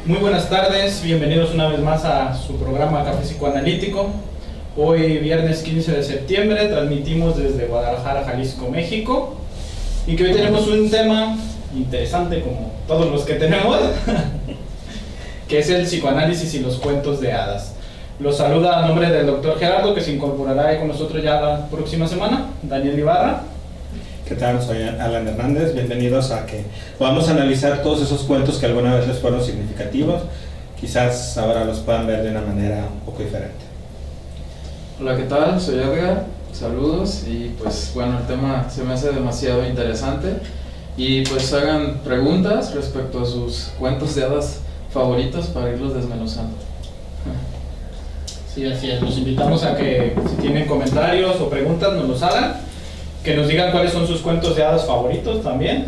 Muy buenas tardes, bienvenidos una vez más a su programa Café Psicoanalítico. Hoy, viernes 15 de septiembre, transmitimos desde Guadalajara, Jalisco, México. Y que hoy tenemos un tema interesante, como todos los que tenemos, que es el psicoanálisis y los cuentos de hadas. Los saluda a nombre del doctor Gerardo, que se incorporará con nosotros ya la próxima semana, Daniel Ibarra. ¿Qué tal? Soy Alan Hernández, bienvenidos a que podamos analizar todos esos cuentos que alguna vez les fueron significativos. Quizás ahora los puedan ver de una manera un poco diferente. Hola, ¿qué tal? Soy Edgar, saludos y pues bueno, el tema se me hace demasiado interesante y pues hagan preguntas respecto a sus cuentos de hadas favoritos para irlos desmenuzando. Sí, así es, los invitamos a que si tienen comentarios o preguntas nos los hagan, que nos digan cuáles son sus cuentos de hadas favoritos también,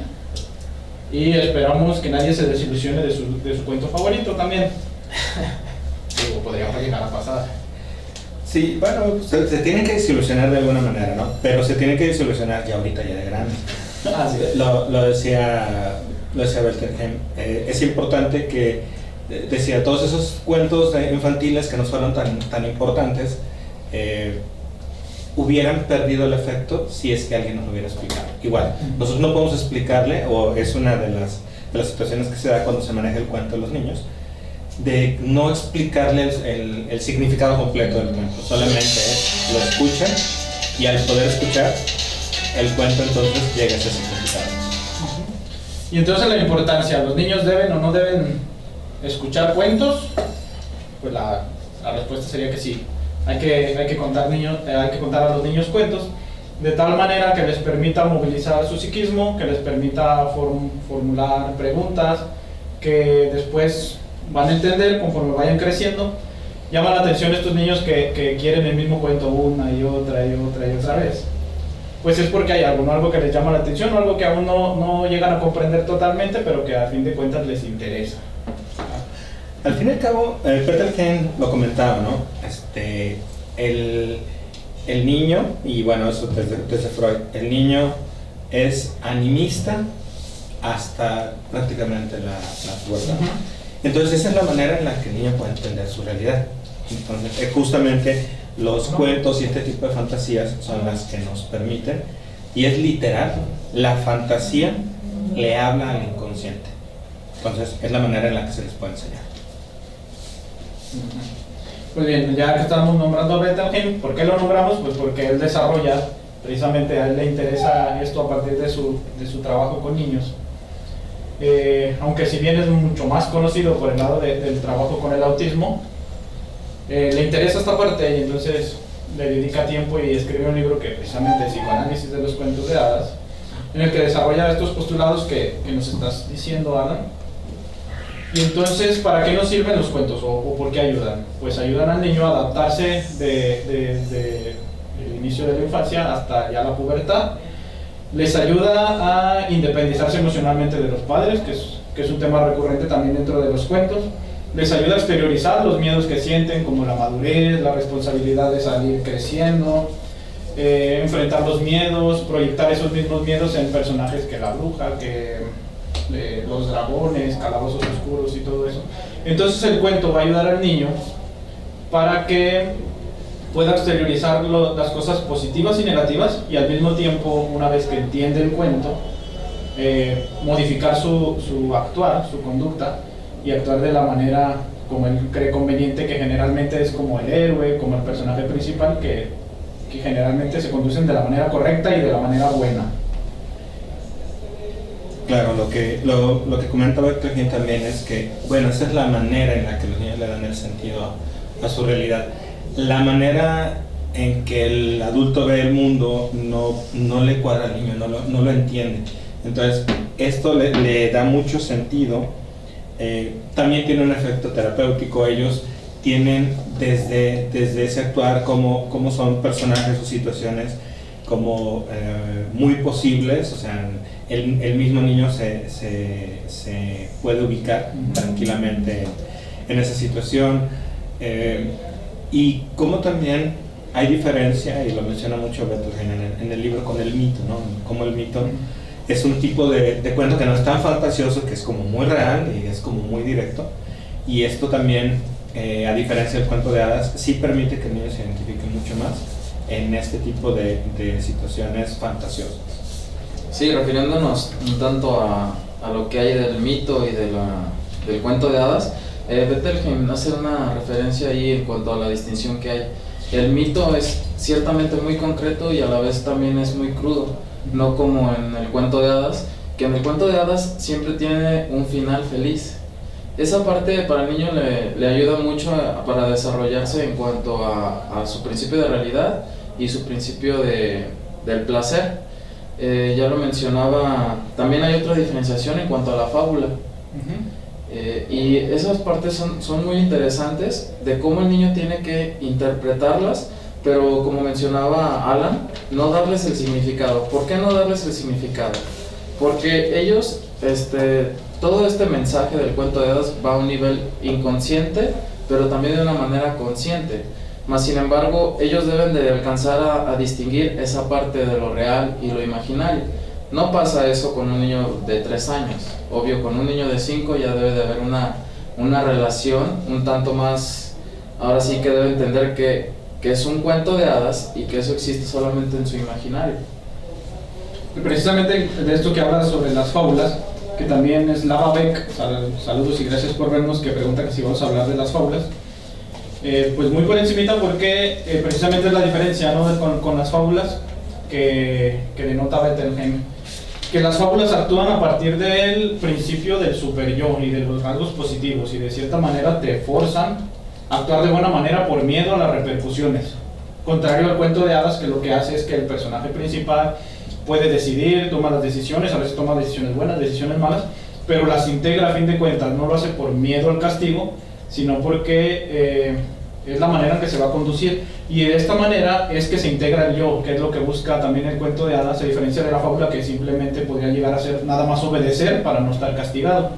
y esperamos que nadie se desilusione de su cuento favorito también. Digo, podría llegar a pasar. Sí, bueno, se tienen que desilusionar de alguna manera, ¿no? Pero se tienen que desilusionar ya ahorita, ya de grande. Así es. Lo decía Welterheim. Es importante que, decía, todos esos cuentos infantiles que no fueron tan importantes, hubieran perdido el efecto si es que alguien nos lo hubiera explicado. Igual, nosotros no podemos explicarle, o es una de las situaciones que se da cuando se maneja el cuento de los niños, de no explicarle el significado completo del cuento, solamente lo escuchan, y al poder escuchar el cuento entonces llega a ese significado. Y entonces la importancia, ¿los niños deben o no deben escuchar cuentos? Pues la respuesta sería que sí. Hay que contar a los niños cuentos de tal manera que les permita movilizar su psiquismo, que les permita formular preguntas que después van a entender conforme vayan creciendo. Llama la atención estos niños que quieren el mismo cuento una y otra y otra y otra vez. Pues es porque hay algo que les llama la atención, o algo que aún no llegan a comprender totalmente, pero que a fin de cuentas les interesa. Al fin y al cabo, Welterheim lo comentaba, ¿no? El niño, y bueno, eso desde Freud, el niño es animista hasta prácticamente la pubertad. Entonces esa es la manera en la que el niño puede entender su realidad. Entonces justamente los cuentos y este tipo de fantasías son las que nos permiten, y es literal, la fantasía le habla al inconsciente. Entonces es la manera en la que se les puede enseñar. Pues bien, ya que estamos nombrando a Welterheim, ¿por qué lo nombramos? Pues porque él desarrolla, precisamente a él le interesa esto a partir de su trabajo con niños. Aunque si bien es mucho más conocido por el lado del trabajo con el autismo, le interesa esta parte y entonces le dedica tiempo y escribe un libro que precisamente es Psicoanálisis de los cuentos de hadas, en el que desarrolla estos postulados que nos estás diciendo, Alan. Y entonces, ¿para qué nos sirven los cuentos o por qué ayudan? Pues ayudan al niño a adaptarse desde el inicio de la infancia hasta ya la pubertad. Les ayuda a independizarse emocionalmente de los padres, que es un tema recurrente también dentro de los cuentos. Les ayuda a exteriorizar los miedos que sienten, como la madurez, la responsabilidad de salir creciendo, enfrentar los miedos, proyectar esos mismos miedos en personajes que la bruja, los dragones, calabozos oscuros y todo eso. Entonces el cuento va a ayudar al niño para que pueda exteriorizar las cosas positivas y negativas, y al mismo tiempo, una vez que entiende el cuento, modificar su actuar, su conducta, y actuar de la manera como él cree conveniente, que generalmente es como el héroe, como el personaje principal, que generalmente se conducen de la manera correcta y de la manera buena. Claro, lo que comenta Welterheim también es que, bueno, esa es la manera en la que los niños le dan el sentido a su realidad. La manera en que el adulto ve el mundo no le cuadra al niño, no lo entiende. Entonces, esto le da mucho sentido. También tiene un efecto terapéutico. Ellos tienen desde ese actuar como son personajes o situaciones como muy posibles, o sea, el mismo niño se puede ubicar tranquilamente en esa situación, y como también hay diferencia, y lo menciona mucho Welterheim en el libro, con el mito, ¿no? Como el mito es un tipo de cuento que no es tan fantasioso, que es como muy real y es como muy directo, y esto también, a diferencia del cuento de hadas, sí permite que el niño se identifique mucho más en este tipo de situaciones fantasiosas. Sí, refiriéndonos un tanto a lo que hay del mito y del cuento de hadas, Bettelheim hace una referencia ahí en cuanto a la distinción que hay. El mito es ciertamente muy concreto y a la vez también es muy crudo, no como en el cuento de hadas, que en el cuento de hadas siempre tiene un final feliz. Esa parte para el niño le ayuda mucho para desarrollarse en cuanto a su principio de realidad y su principio del placer. Ya lo mencionaba, también hay otra diferenciación en cuanto a la fábula. Y esas partes son muy interesantes de cómo el niño tiene que interpretarlas, pero como mencionaba Alan, no darles el significado. ¿Por qué no darles el significado? Porque ellos, todo este mensaje del cuento de hadas va a un nivel inconsciente, pero también de una manera consciente. Mas sin embargo, ellos deben de alcanzar a distinguir esa parte de lo real y lo imaginario. No pasa eso con un niño de 3 años. Obvio, con un niño de 5 ya debe de haber una relación un tanto más. Ahora sí que debe entender que es un cuento de hadas y que eso existe solamente en su imaginario. Y precisamente de esto que hablas sobre las fábulas, que también es Lava Beck, saludos y gracias por vernos, que pregunta que si vamos a hablar de las fábulas. Pues muy por encimita, porque precisamente es la diferencia, ¿no? con las fábulas que denota Bettelheim, que las fábulas actúan a partir del principio del super yo y de los rasgos positivos, y de cierta manera te forzan a actuar de buena manera por miedo a las repercusiones, contrario al cuento de hadas, que lo que hace es que el personaje principal puede decidir, toma las decisiones, a veces toma decisiones buenas, decisiones malas, pero las integra a fin de cuentas, no lo hace por miedo al castigo, sino porque es la manera en que se va a conducir, y de esta manera es que se integra el yo, que es lo que busca también el cuento de hadas, a diferencia de la fábula, que simplemente podría llegar a ser nada más obedecer para no estar castigado.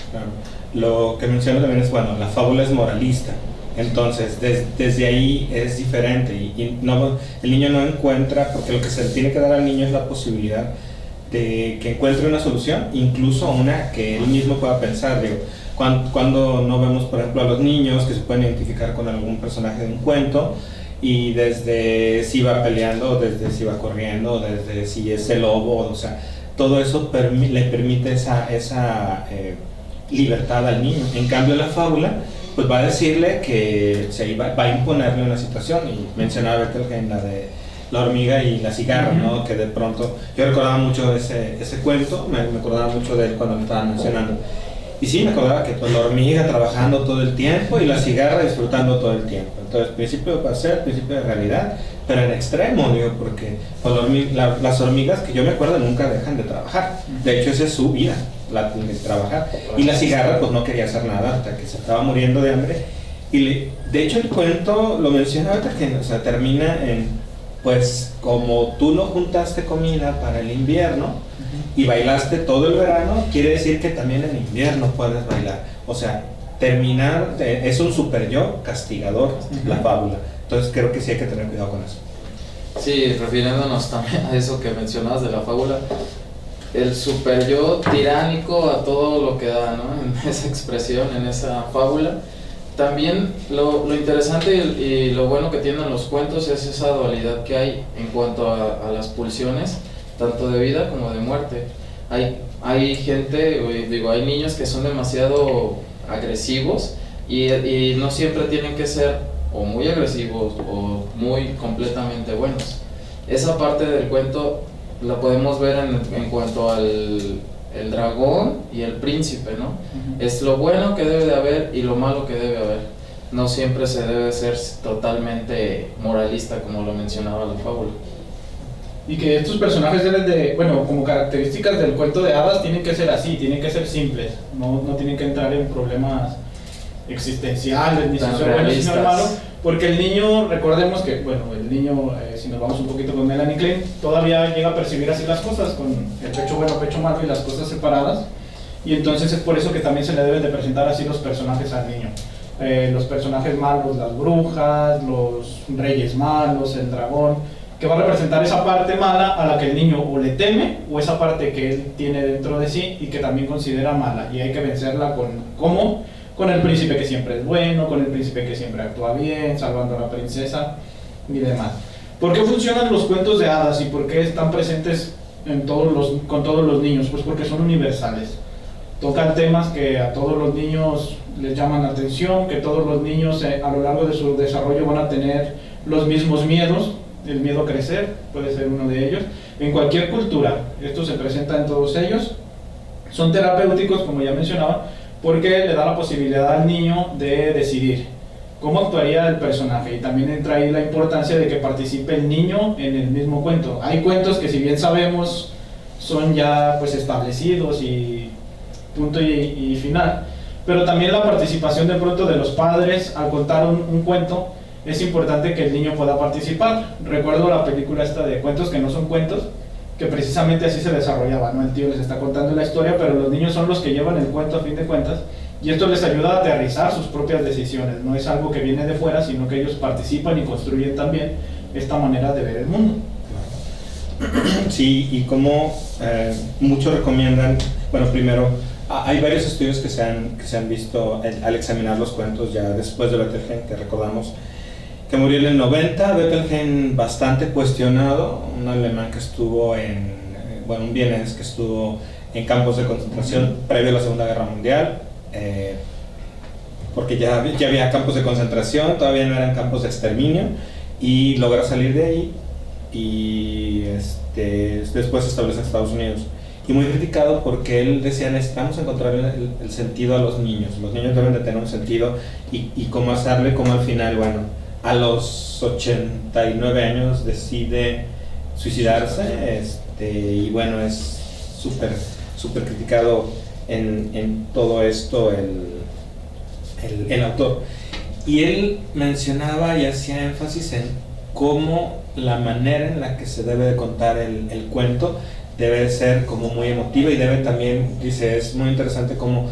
Claro. Lo que menciono también es, bueno, la fábula es moralista, entonces desde ahí es diferente, y no, el niño no encuentra, porque lo que se le tiene que dar al niño es la posibilidad de que encuentre una solución, incluso una que él mismo pueda pensar. Digo, cuando no vemos, por ejemplo, a los niños que se pueden identificar con algún personaje de un cuento, y desde si va peleando, desde si va corriendo, desde si es el lobo, o sea, todo eso le permite esa libertad al niño. En cambio, la fábula pues va a decirle que va a imponerle una situación, y mencionaba Bettelheim la de la hormiga y la cigarra, ¿no? Que de pronto yo recordaba mucho ese cuento, me acordaba mucho de él cuando me estaban mencionando. Y sí, me acordaba que pues, la hormiga trabajando todo el tiempo y la cigarra disfrutando todo el tiempo. Entonces, principio de placer, principio de realidad, pero en extremo, digo, porque pues, las hormigas, que yo me acuerdo, nunca dejan de trabajar. De hecho, esa es su vida, de trabajar. Y la cigarra, pues no quería hacer nada hasta que se estaba muriendo de hambre. Y de hecho, el cuento lo menciona Bettelheim, o sea, termina en, pues, como tú no juntaste comida para el invierno, y bailaste todo el verano, quiere decir que también en invierno puedes bailar. O sea, es un super yo castigador, la fábula. Entonces creo que sí hay que tener cuidado con eso. Sí, refiriéndonos también a eso que mencionabas de la fábula, el super yo tiránico a todo lo que da, ¿no? En esa expresión, en esa fábula. También lo interesante y lo bueno que tienen los cuentos es esa dualidad que hay en cuanto a las pulsiones, tanto de vida como de muerte. Hay gente, digo, hay niños que son demasiado agresivos y no siempre tienen que ser o muy agresivos o muy completamente buenos. Esa parte del cuento la podemos ver en cuanto al el dragón y el príncipe, ¿no? Es lo bueno que debe de haber y lo malo que debe haber. No siempre se debe ser totalmente moralista, como lo mencionaba la fábula. Y que estos personajes deben de, bueno, como características del cuento de hadas, tienen que ser así, tienen que ser simples, no tienen que entrar en problemas existenciales, ni si son buenos ni son malos, porque el niño, recordemos que, bueno, el niño, si nos vamos un poquito con Melanie Klein, todavía llega a percibir así las cosas, con el pecho bueno, pecho malo y las cosas separadas, y entonces es por eso que también se le deben de presentar así los personajes al niño. Los personajes malos, las brujas, los reyes malos, el dragón, que va a representar esa parte mala a la que el niño o le teme, o esa parte que él tiene dentro de sí y que también considera mala, y hay que vencerla con, ¿cómo? con el príncipe que siempre es bueno, con el príncipe que siempre actúa bien, salvando a la princesa y demás. ¿Por qué funcionan los cuentos de hadas y por qué están presentes con todos los niños? Pues porque son universales. Tocan temas que a todos los niños les llaman la atención, que todos los niños a lo largo de su desarrollo van a tener los mismos miedos. El miedo a crecer puede ser uno de ellos. En cualquier cultura, esto se presenta en todos ellos. Son terapéuticos, como ya mencionaba, porque le da la posibilidad al niño de decidir cómo actuaría el personaje, y también entra ahí la importancia de que participe el niño en el mismo cuento. Hay cuentos que, si bien sabemos, son ya pues establecidos y punto y final, pero también la participación de pronto de los padres al contar un cuento. Es importante que el niño pueda participar. Recuerdo la película esta de Cuentos que no son cuentos, que precisamente así se desarrollaba, ¿no? El tío les está contando la historia, pero los niños son los que llevan el cuento a fin de cuentas, y esto les ayuda a aterrizar sus propias decisiones. No es algo que viene de fuera, sino que ellos participan y construyen también esta manera de ver el mundo. Sí, y como muchos recomiendan, bueno, primero, hay varios estudios que se han visto al examinar los cuentos ya después de Bettelheim, que recordamos que murió en el 90, Bettelheim bastante cuestionado, un alemán que estuvo un vienés que estuvo en campos de concentración previo a la Segunda Guerra Mundial, porque ya había campos de concentración, todavía no eran campos de exterminio, y logra salir de ahí y después se establece en Estados Unidos. Y muy criticado porque él decía: necesitamos encontrar el sentido a los niños deben de tener un sentido, y cómo hacerle, como al final, bueno, a los 89 años decide suicidarse, y bueno, es súper criticado en todo esto el autor. Y él mencionaba y hacía énfasis en cómo la manera en la que se debe de contar el cuento debe ser como muy emotiva, y debe también, dice, es muy interesante como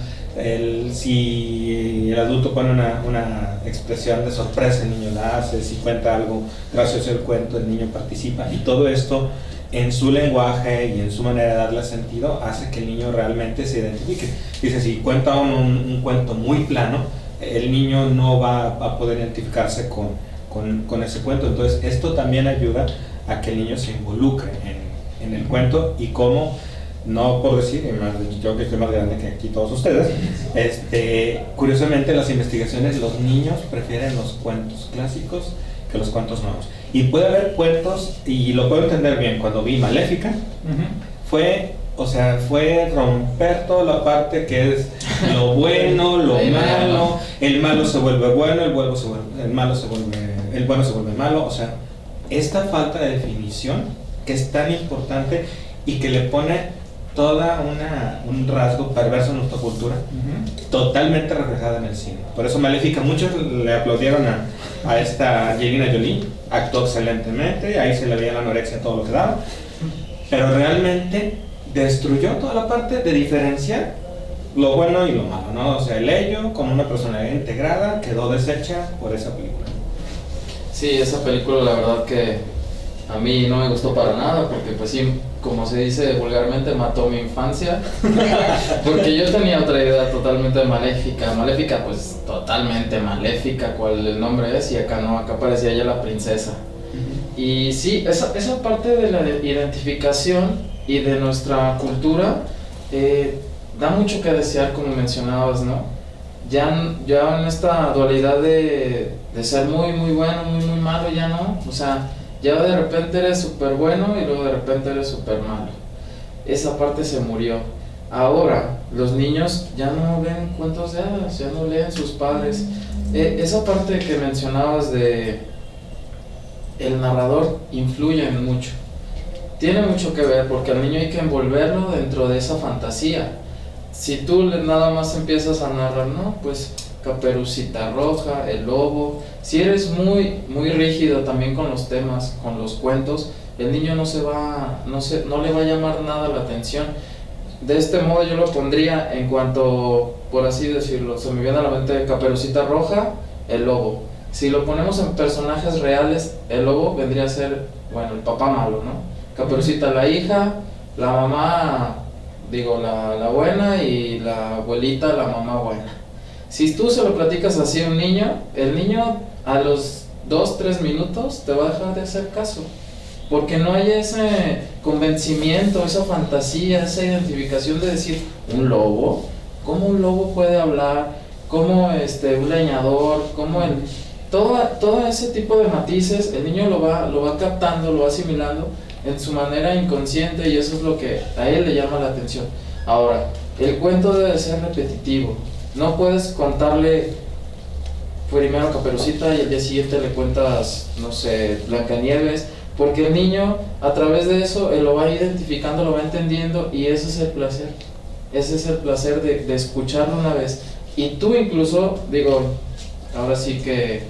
si el adulto pone una expresión de sorpresa, el niño la hace; si cuenta algo gracioso el cuento, el niño participa, y todo esto en su lenguaje y en su manera de darle sentido hace que el niño realmente se identifique. Dice, si cuenta un cuento muy plano, el niño no va a poder identificarse con ese cuento. Entonces esto también ayuda a que el niño se involucre en el cuento, y como, no por decir, yo que estoy más grande que aquí todos ustedes, curiosamente en las investigaciones los niños prefieren los cuentos clásicos que los cuentos nuevos. Y puede haber cuentos, y lo puedo entender bien, cuando vi Maléfica, fue romper toda la parte que es lo bueno, lo malo, el malo se vuelve bueno, el bueno se vuelve malo. O sea, esta falta de definición que es tan importante y que le pone toda un rasgo perverso en nuestra cultura, totalmente reflejada en el cine. Por eso Maléfica, muchos le aplaudieron a esta Angelina Jolie, actuó excelentemente, ahí se le veía la anorexia, todo lo que daba, pero realmente destruyó toda la parte de diferenciar lo bueno y lo malo, ¿no? O sea, el ello, como una personalidad integrada, quedó deshecha por esa película. Sí, esa película la verdad que a mí no me gustó para nada, porque pues sí, como se dice vulgarmente, mató mi infancia, porque yo tenía otra idea totalmente de Maléfica. Maléfica pues totalmente maléfica, cual el nombre es, y acá no, acá parecía ella la princesa. Y sí, esa parte de la identificación y de nuestra cultura da mucho que desear, como mencionabas, ¿no? Ya en esta dualidad de ser muy bueno, muy malo, ya no, o sea, ya de repente eres súper bueno y luego de repente eres súper malo. Esa parte se murió. Ahora, los niños ya no ven cuentos de hadas, ya no leen sus padres. Esa parte que mencionabas de el narrador influye en mucho. Tiene mucho que ver, porque al niño hay que envolverlo dentro de esa fantasía. Si tú nada más empiezas a narrar, no, pues Caperucita Roja, el lobo. Si eres muy rígido también con los temas, con los cuentos, el niño no le va a llamar nada la atención. De este modo yo lo pondría en cuanto, por así decirlo, se me viene a la mente Caperucita Roja, el lobo. Si lo ponemos en personajes reales, el lobo vendría a ser, bueno, el papá malo, ¿no? Caperucita la hija, la mamá, la buena, y la abuelita la mamá buena. Si tú se lo platicas así a un niño, el niño a los 2-3 minutos te va a dejar de hacer caso. Porque no hay ese convencimiento, esa fantasía, esa identificación de decir, un lobo, ¿cómo un lobo puede hablar? ¿Cómo un leñador? ¿Cómo todo ese tipo de matices el niño lo va captando, lo va asimilando en su manera inconsciente, y eso es lo que a él le llama la atención. Ahora, el cuento debe ser repetitivo. No puedes contarle primero Caperucita y al día siguiente le cuentas, no sé, Blancanieves, porque el niño a través de eso él lo va identificando, lo va entendiendo, y ese es el placer. Ese es el placer de escucharlo una vez. Y tú incluso, digo, ahora sí que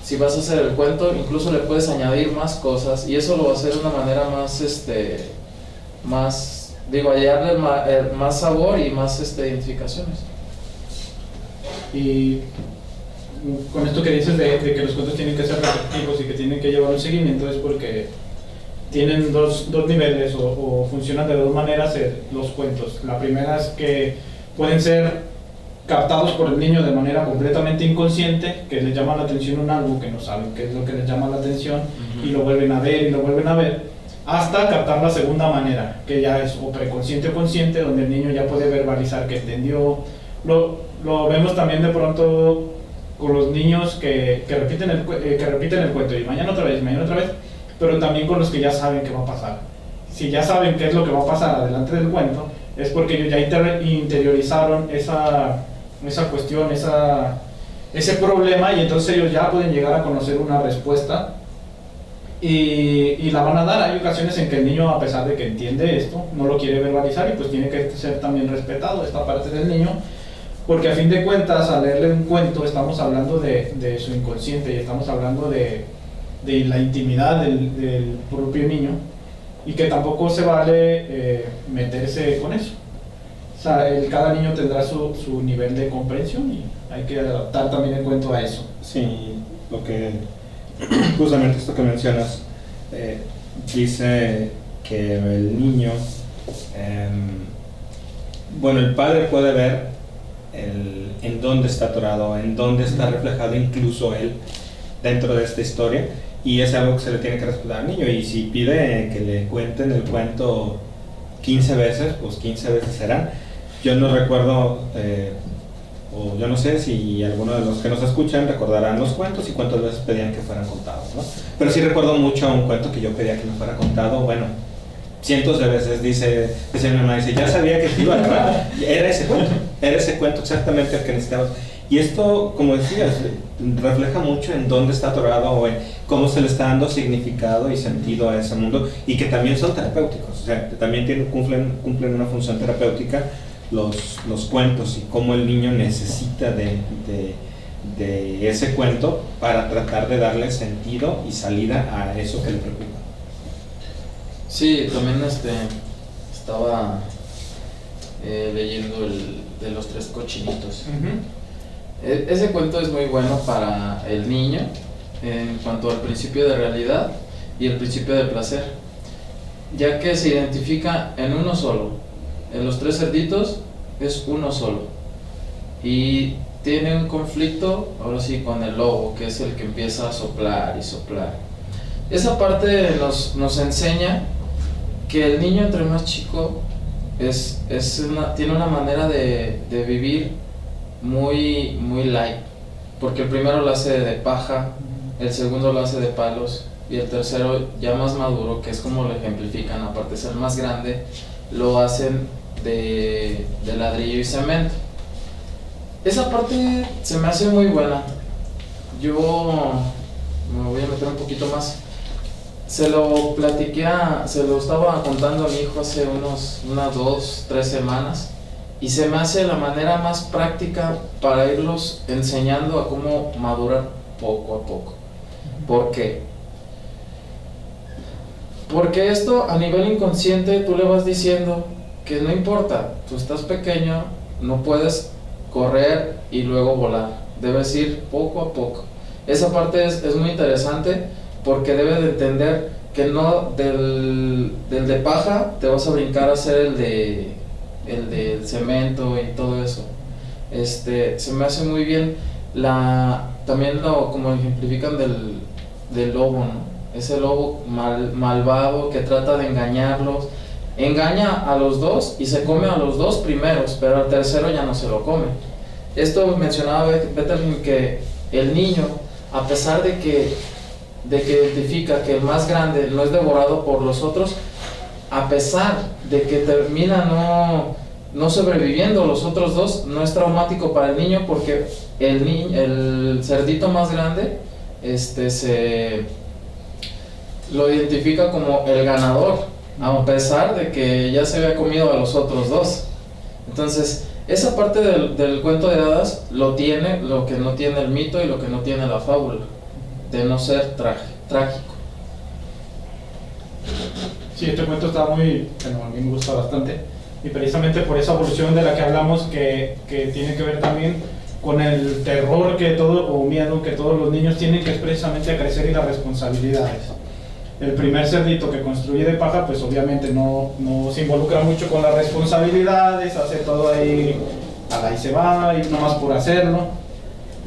si vas a hacer el cuento, incluso le puedes añadir más cosas, y eso lo va a hacer de una manera más hallarle más sabor y más identificaciones. Y con esto que dices de que los cuentos tienen que ser repetitivos y que tienen que llevar un seguimiento, es porque tienen dos niveles o funcionan de dos maneras los cuentos. La primera es que pueden ser captados por el niño de manera completamente inconsciente, que les llama la atención un algo que no saben qué es lo que les llama la atención, y lo vuelven a ver y lo vuelven a ver, hasta captar la segunda manera, que ya es o preconsciente o consciente, donde el niño ya puede verbalizar que entendió. Lo vemos también de pronto con los niños que repiten el cuento, y mañana otra vez, pero también con los que ya saben qué va a pasar. Si ya saben qué es lo que va a pasar adelante del cuento, es porque ellos ya interiorizaron esa cuestión, ese problema, y entonces ellos ya pueden llegar a conocer una respuesta y la van a dar. Hay ocasiones en que el niño, a pesar de que entiende esto, no lo quiere verbalizar, y pues tiene que ser también respetado esta parte del niño, porque a fin de cuentas, al leerle un cuento estamos hablando de su inconsciente, y estamos hablando de la intimidad del propio niño, y que tampoco se vale meterse con eso. O sea, cada niño tendrá su nivel de comprensión, y hay que adaptar también el cuento a eso. Sí, lo que justamente esto que mencionas, dice que el niño, bueno, el padre puede ver en dónde está atorado, en dónde está reflejado incluso él dentro de esta historia, y es algo que se le tiene que respetar al niño. Y si pide que le cuenten el cuento 15 veces, pues 15 veces serán. Yo no recuerdo, o yo no sé si alguno de los que nos escuchan recordarán los cuentos y cuántas veces pedían que fueran contados, ¿no? Pero sí recuerdo mucho un cuento que yo pedía que me fuera contado, bueno, cientos de veces. Dice mi mamá, ya sabía que te iba a acabar. Era ese cuento exactamente el que necesitabas. Y esto, como decías, refleja mucho en dónde está atorado, o en cómo se le está dando significado y sentido a ese mundo, y que también son terapéuticos, o sea, también cumplen una función terapéutica los cuentos, y cómo el niño necesita de ese cuento para tratar de darle sentido y salida a eso que le preocupa. Sí, también estaba leyendo el de los 3 cochinitos. Ese cuento es muy bueno para el niño en cuanto al principio de realidad y el principio de placer, ya que se identifica en uno solo. En los 3 cerditos es uno solo, y tiene un conflicto ahora sí con el lobo, que es el que empieza a soplar y soplar. Esa parte nos enseña que el niño, entre más chico, tiene una manera de vivir muy, muy light, porque el primero lo hace de paja, el segundo lo hace de palos, y el tercero, ya más maduro, que es como lo ejemplifican, aparte de ser más grande, lo hacen de ladrillo y cemento. Esa parte se me hace muy buena. Yo me voy a meter un poquito más. Se lo estaba contando a mi hijo hace unas 2-3 semanas, y se me hace la manera más práctica para irlos enseñando a cómo madurar poco a poco. ¿Por qué? Porque esto a nivel inconsciente tú le vas diciendo que no importa, tú estás pequeño, no puedes correr y luego volar, debes ir poco a poco. Esa parte es muy interesante, porque debe de entender que no del de paja te vas a brincar a hacer el del cemento y todo eso. se me hace muy bien también como ejemplifican del lobo, ¿no? Ese lobo malvado que trata de engañarlos, engaña a los dos y se come a los dos primeros, pero al tercero ya no se lo come. Esto mencionaba Bettelheim, que el niño, a pesar de que identifica que el más grande no es devorado por los otros, a pesar de que termina no sobreviviendo los otros dos, no es traumático para el niño, porque el cerdito más grande lo identifica como el ganador, a pesar de que ya se había comido a los otros dos. Entonces, esa parte del cuento de hadas lo tiene, lo que no tiene el mito y lo que no tiene la fábula, de no ser trágico. Sí, este cuento está bueno, a mí me gusta bastante, y precisamente por esa evolución de la que hablamos, que tiene que ver también con el terror o miedo que todos los niños tienen, que es precisamente a crecer y las responsabilidades. El primer cerdito que construye de paja, pues obviamente no se involucra mucho con las responsabilidades, hace todo ahí, ahí se va, y nomás por hacerlo.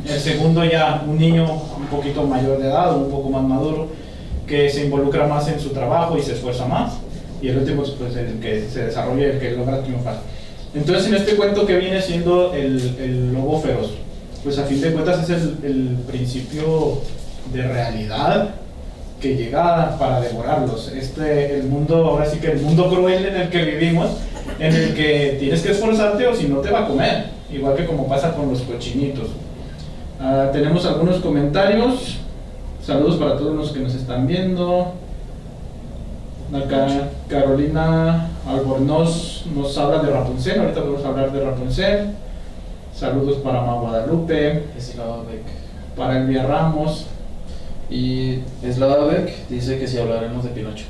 El segundo ya, un niño un poquito mayor de edad, un poco más maduro, que se involucra más en su trabajo y se esfuerza más. Y el último, pues el que se desarrolla, el que logra triunfar. Entonces, en este cuento, que viene siendo el lobo feroz, pues a fin de cuentas es el principio de realidad que llega para devorarlos. El mundo, ahora sí que el mundo cruel en el que vivimos, en el que tienes que esforzarte o si no te va a comer, igual que como pasa con los cochinitos. Tenemos algunos comentarios. Saludos para todos los que nos están viendo. Acá Carolina Albornoz nos habla de Rapunzel. Ahorita vamos a hablar de Rapunzel. Saludos para Ma Guadalupe, para Elvia Ramos. Y Slavek dice que si hablaremos de Pinocho.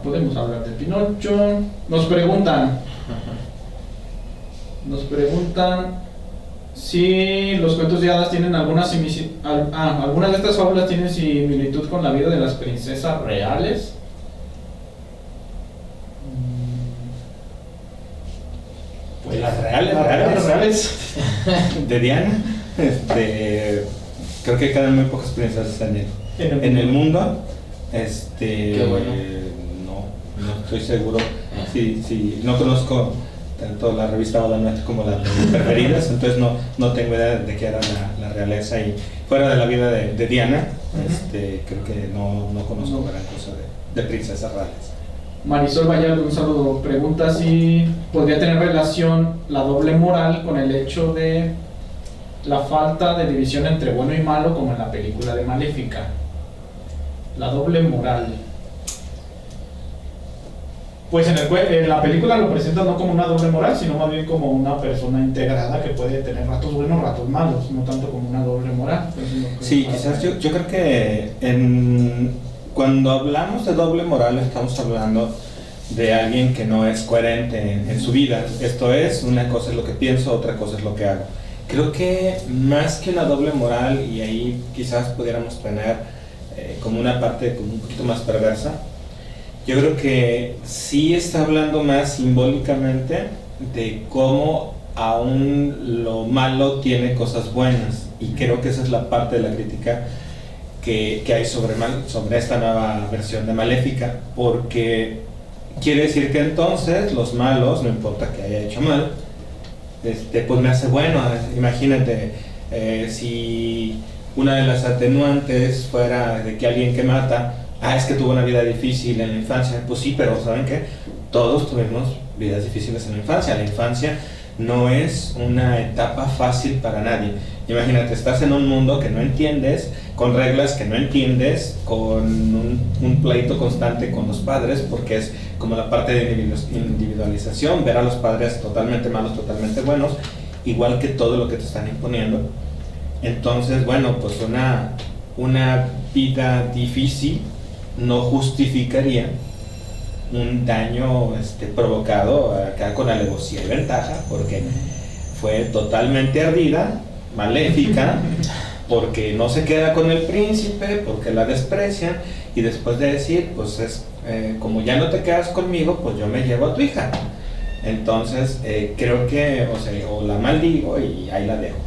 Podemos hablar de Pinocho. Nos preguntan si los cuentos de hadas tienen algunas de estas fábulas tienen similitud con la vida de las princesas reales. Pues las reales de Diana, creo que quedan muy pocas princesas en el mundo. Qué bueno. No estoy seguro. Sí, no conozco tanto la revista Oda Nuestra como las preferidas, entonces no tengo idea de qué era la realeza, y fuera de la vida de Diana, creo que no conozco gran cosa de princesas reales. Marisol Vallardo, un saludo, pregunta si podría tener relación la doble moral con el hecho de la falta de división entre bueno y malo, como en la película de Maléfica. La doble moral. Pues en la película lo presentan no como una doble moral, sino más bien como una persona integrada que puede tener ratos buenos, ratos malos, no tanto como una doble moral. Sí, quizás yo creo que cuando hablamos de doble moral estamos hablando de alguien que no es coherente en su vida. Esto es, una cosa es lo que pienso, otra cosa es lo que hago. Creo que más que una doble moral, y ahí quizás pudiéramos tener como una parte como un poquito más perversa, yo creo que sí está hablando más simbólicamente de cómo aún lo malo tiene cosas buenas, y creo que esa es la parte de la crítica que hay sobre esta nueva versión de Maléfica, porque quiere decir que entonces los malos, no importa que haya hecho mal, pues me hace bueno. Imagínate, si una de las atenuantes fuera de que alguien que mata, es que tuvo una vida difícil en la infancia, pues sí, pero ¿saben qué? Todos tuvimos vidas difíciles en la infancia. La infancia no es una etapa fácil para nadie. Imagínate, estás en un mundo que no entiendes, con reglas que no entiendes, con un pleito constante con los padres, porque es como la parte de individualización, ver a los padres totalmente malos, totalmente buenos, igual que todo lo que te están imponiendo. Entonces, bueno, pues una vida difícil no justificaría un daño provocado acá con alevosía y ventaja, porque fue totalmente ardida, maléfica, porque no se queda con el príncipe, porque la desprecian, y después de decir, pues como ya no te quedas conmigo, pues yo me llevo a tu hija. Entonces, creo que, o sea, o la maldigo y ahí la dejo.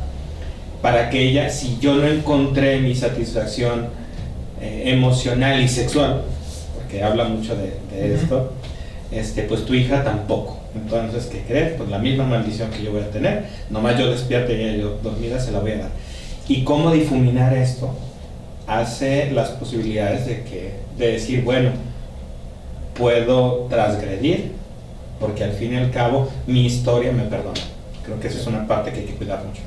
Para que ella, si yo no encontré mi satisfacción emocional y sexual, porque habla mucho de esto, pues tu hija tampoco. Entonces, ¿qué crees? Pues la misma maldición que yo voy a tener, nomás yo despierto y ella dormida, se la voy a dar. ¿Y cómo difuminar esto? Hace las posibilidades de decir, bueno, puedo transgredir, porque al fin y al cabo mi historia me perdona. Creo que esa es una parte que hay que cuidar mucho.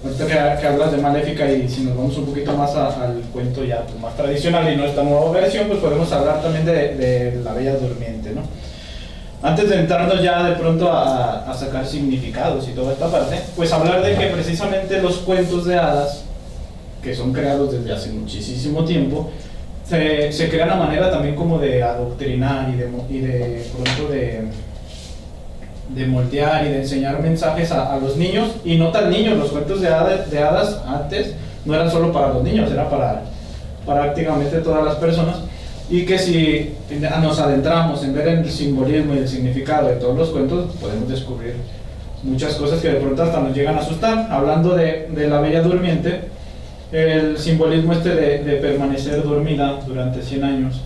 Ahorita que hablas de Maléfica, y si nos vamos un poquito más al cuento ya pues, más tradicional y no esta nueva versión, pues podemos hablar también de La Bella Durmiente, ¿no? Antes de entrarnos ya de pronto a sacar significados y toda esta parte, pues hablar de que precisamente los cuentos de hadas, que son creados desde hace muchísimo tiempo, se crean a manera también como de adoctrinar y de pronto de moldear y de enseñar mensajes a los niños, y no tan niños. Los cuentos de hadas antes no eran solo para los niños, era para prácticamente todas las personas, y que si nos adentramos en ver el simbolismo y el significado de todos los cuentos, podemos descubrir muchas cosas que de pronto hasta nos llegan a asustar. Hablando de La Bella Durmiente, el simbolismo de permanecer dormida durante 100 años,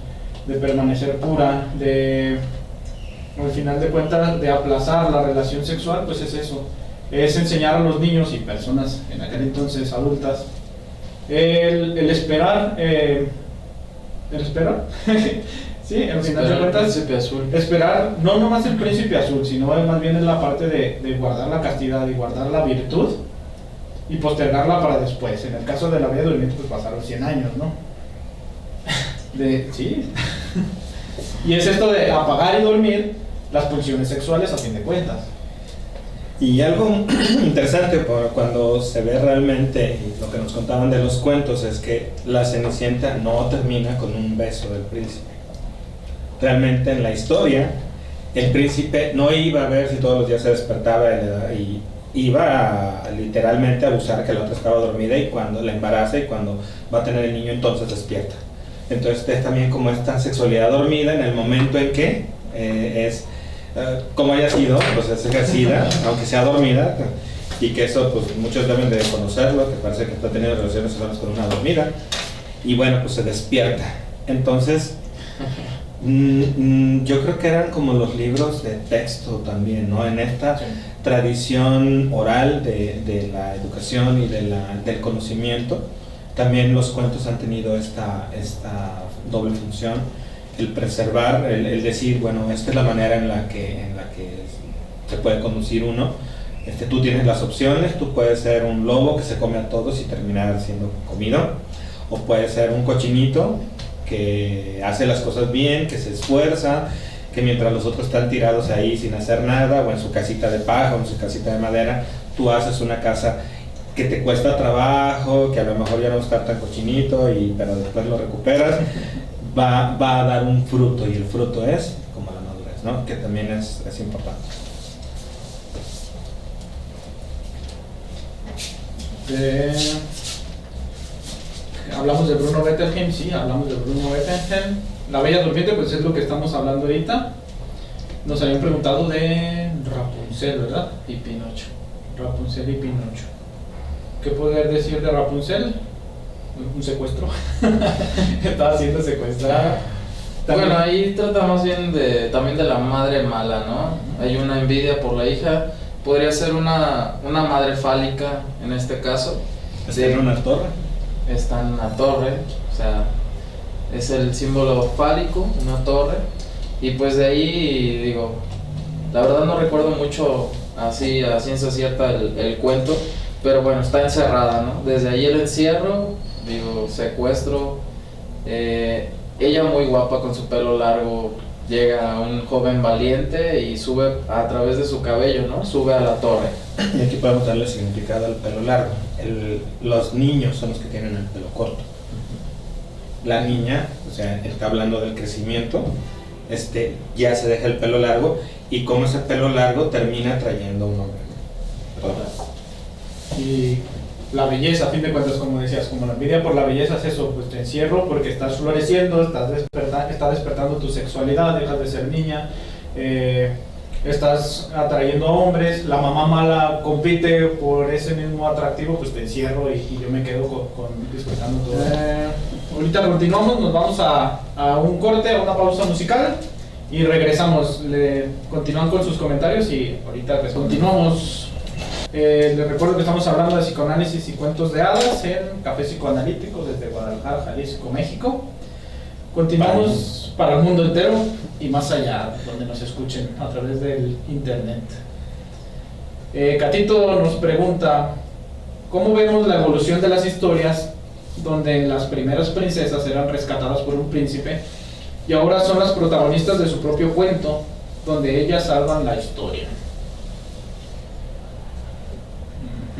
de permanecer pura, al final de cuentas, de aplazar la relación sexual, pues es eso, es enseñar a los niños y personas en aquel entonces adultas el esperar, sí, al final de cuentas, el príncipe azul. esperar, no nomás el príncipe azul, sino más bien es la parte de guardar la castidad y guardar la virtud y postergarla para después. En el caso de La Bella Durmiente, pues pasaron 100 años, ¿no? Sí. Y es esto de apagar y dormir las pulsiones sexuales a fin de cuentas. Y algo interesante cuando se ve realmente, y lo que nos contaban de los cuentos, es que la Cenicienta no termina con un beso del príncipe. Realmente en la historia, el príncipe no iba a ver si todos los días se despertaba y iba literalmente a abusar que la otra estaba dormida, y cuando la embaraza y cuando va a tener el niño, entonces despierta. Entonces es también como esta sexualidad dormida en el momento en que como haya sido, pues es ejercida, aunque sea dormida, y que eso pues muchos deben de conocerlo, que parece que está teniendo relaciones sexuales con una dormida, y bueno, pues se despierta. Entonces, yo creo que eran como los libros de texto también, ¿no? En esta tradición oral de la educación y del conocimiento, también los cuentos han tenido esta doble función, el preservar, el decir, bueno, esta es la manera en la que se puede conducir uno. Tú tienes las opciones, tú puedes ser un lobo que se come a todos y terminar siendo comido, o puedes ser un cochinito que hace las cosas bien, que se esfuerza, que mientras los otros están tirados ahí sin hacer nada, o en su casita de paja o en su casita de madera, tú haces una casa que te cuesta trabajo, que a lo mejor ya no está tan cochinito, pero después lo recuperas, va a dar un fruto, y el fruto es como la madurez, ¿no? Que también es importante. Hablamos de Bruno Bettelheim, sí, hablamos de Bruno Bettelheim. La Bella Durmiente, pues es lo que estamos hablando ahorita. Nos habían preguntado de Rapunzel, ¿verdad? Y Pinocho. Rapunzel y Pinocho. ¿Qué poder decir de Rapunzel? Un secuestro. Estaba siendo secuestrada. También, bueno, ahí trata más bien también de la madre mala, ¿no? Hay una envidia por la hija. Podría ser una madre fálica en este caso. ¿Está en una torre? Está en una torre, o sea, es el símbolo fálico, una torre. Y pues de ahí, digo, la verdad no recuerdo mucho así a ciencia cierta el cuento, pero bueno, está encerrada, ¿no? Desde ahí el encierro, digo, secuestro, ella muy guapa con su pelo largo, llega un joven valiente y sube a través de su cabello, ¿no? Sube a la torre. Y aquí podemos darle significado al pelo largo. Los niños son los que tienen el pelo corto. La niña, o sea, está hablando del crecimiento, ya se deja el pelo largo, y como ese pelo largo termina trayendo un hombre. Y la belleza, a fin de cuentas, como decías, como la envidia por la belleza es eso, pues te encierro porque estás floreciendo, está despertando tu sexualidad, dejas de ser niña, estás atrayendo a hombres, la mamá mala compite por ese mismo atractivo, pues te encierro y yo me quedo disfrutando todo. Ahorita continuamos, nos vamos a un corte, a una pausa musical y regresamos. Continúan con sus comentarios y ahorita pues continuamos. Les recuerdo que estamos hablando de psicoanálisis y cuentos de hadas en Café Psicoanalítico desde Guadalajara, Jalisco, México. Continuamos para el mundo entero y más allá, donde nos escuchen a través del internet. Catito nos pregunta, ¿cómo vemos la evolución de las historias donde las primeras princesas eran rescatadas por un príncipe y ahora son las protagonistas de su propio cuento, donde ellas salvan la historia?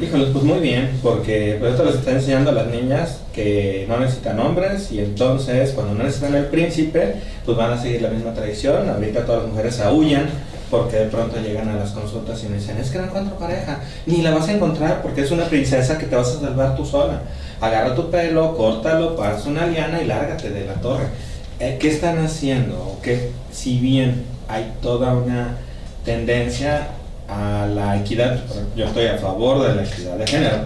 Híjoles, pues muy bien, porque pues esto les está enseñando a las niñas que no necesitan hombres y entonces cuando no necesitan el príncipe, pues van a seguir la misma tradición. Ahorita todas las mujeres aúllan porque de pronto llegan a las consultas y me dicen, es que no encuentro pareja, ni la vas a encontrar porque es una princesa que te vas a salvar tú sola. Agarra tu pelo, córtalo, pasa una liana y lárgate de la torre. ¿Qué están haciendo? Que si bien hay toda una tendencia a la equidad, yo estoy a favor de la equidad de género,